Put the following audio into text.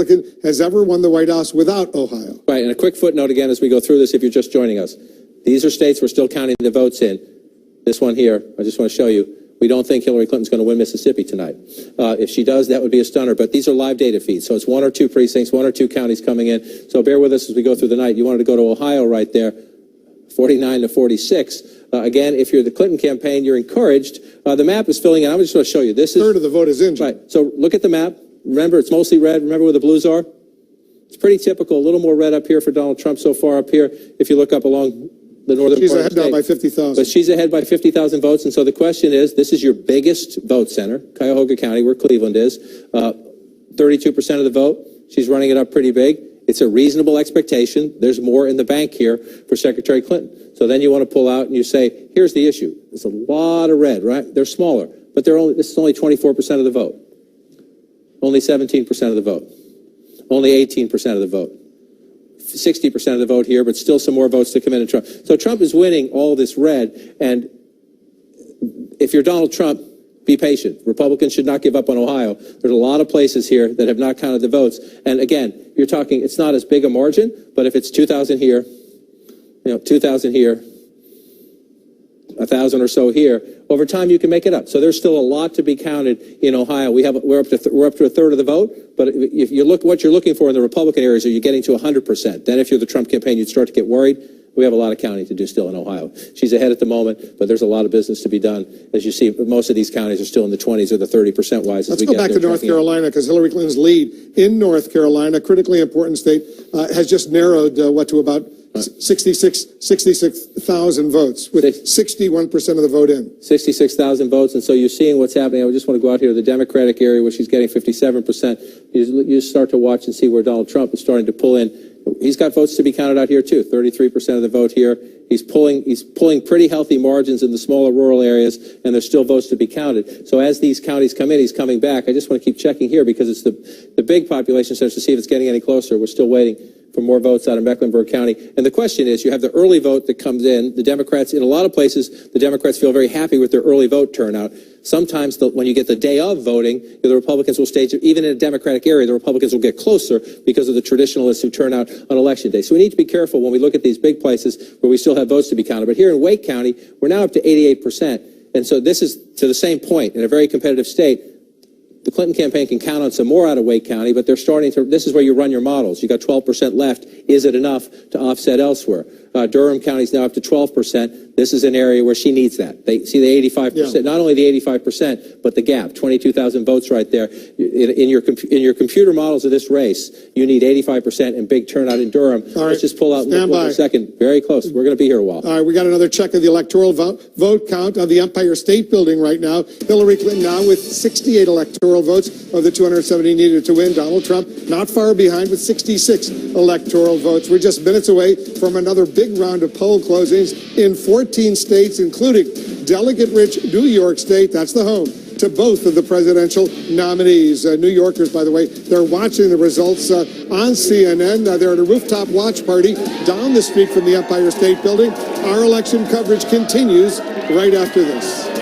has ever won the White House without Ohio. Right, and a quick footnote again as we go through this, if you're just joining us. These are states we're still counting the votes in. This one here, I just want to show you. We don't think Hillary Clinton's going to win Mississippi tonight. If she does, that would be a stunner. But these are live data feeds, so it's 1 or 2 precincts, 1 or 2 counties coming in. So bear with us as we go through the night. You wanted to go to Ohio right there, 49 to 46. Again, if you're the Clinton campaign, you're encouraged. The map is filling in. I'm just going to show you. This is a third of the vote is in. Right. So look at the map. Remember, it's mostly red. Remember where the blues are? It's pretty typical. A little more red up here for Donald Trump so far up here. If you look up along the northern she's part of the ahead state. now by 50,000. But she's ahead by 50,000 votes. And so the question is, this is your biggest vote center, Cuyahoga County, where Cleveland is. 32% of the vote. She's running it up pretty big. It's a reasonable expectation. There's more in the bank here for Secretary Clinton. So then you want to pull out and you say, here's the issue. There's a lot of red, right? They're smaller, but this is only 24% of the vote. Only 17% of the vote. Only 18% of the vote. 60% of the vote here, but still some more votes to come in to Trump. So Trump is winning all this red, and if you're Donald Trump, be patient. Republicans should not give up on Ohio. There's a lot of places here that have not counted the votes. And again, you're talking, it's not as big a margin, but if it's 2,000 here, 2,000 here, 1,000 or so here, over time you can make it up. So there's still a lot to be counted in Ohio. We're up to a third of the vote, but if you look what you're looking for in the Republican areas, are you getting to 100%? Then if you're the Trump campaign, you'd start to get worried. We have a lot of counting to do still in Ohio. She's ahead at the moment, but there's a lot of business to be done. As you see, most of these counties are still in the 20s or the 30% wise. Let's go back to North Carolina, because Hillary Clinton's lead in North Carolina, critically important state, has just narrowed to about 66,000 votes, with 61% of the vote in. 66,000 votes, and so you're seeing what's happening. I just want to go out here to the Democratic area where she's getting 57%. You start to watch and see where Donald Trump is starting to pull in. He's got votes to be counted out here too. 33% of the vote here. He's pulling pretty healthy margins in the smaller rural areas, and there's still votes to be counted. So as these counties come in, he's coming back. I just want to keep checking here because it's the big population centers to see if it's getting any closer. We're still waiting for more votes out of Mecklenburg County. And the question is, you have the early vote that comes in. The Democrats, in a lot of places, the Democrats feel very happy with their early vote turnout. Sometimes when you get the day of voting, the Republicans will stage, even in a Democratic area, the Republicans will get closer because of the traditionalists who turn out on Election Day. So we need to be careful when we look at these big places where we still have votes to be counted. But here in Wake County, we're now up to 88%. And so this is to the same point in a very competitive state. The Clinton campaign can count on some more out of Wake County, but they're starting to, this is where you run your models. You got 12% left. Is it enough to offset elsewhere? Durham County's now up to 12%. This is an area where she needs that. They see the 85%, not only the 85%, but the gap, 22,000 votes right there. In your computer models of this race, you need 85% and big turnout in Durham. All right. Let's just pull out Stand by. a second. Very close. We're going to be here a while. All right, we got another check of the electoral vote count of the Empire State Building right now. Hillary Clinton now with 68 electoral votes of the 270 needed to win. Donald Trump not far behind with 66 electoral votes. We're just minutes away from another big round of poll closings in 14 states, including delegate-rich New York State. That's the home to both of the presidential nominees. New Yorkers, by the way, they're watching the results on CNN. They're at a rooftop watch party down the street from the Empire State Building. Our election coverage continues right after this.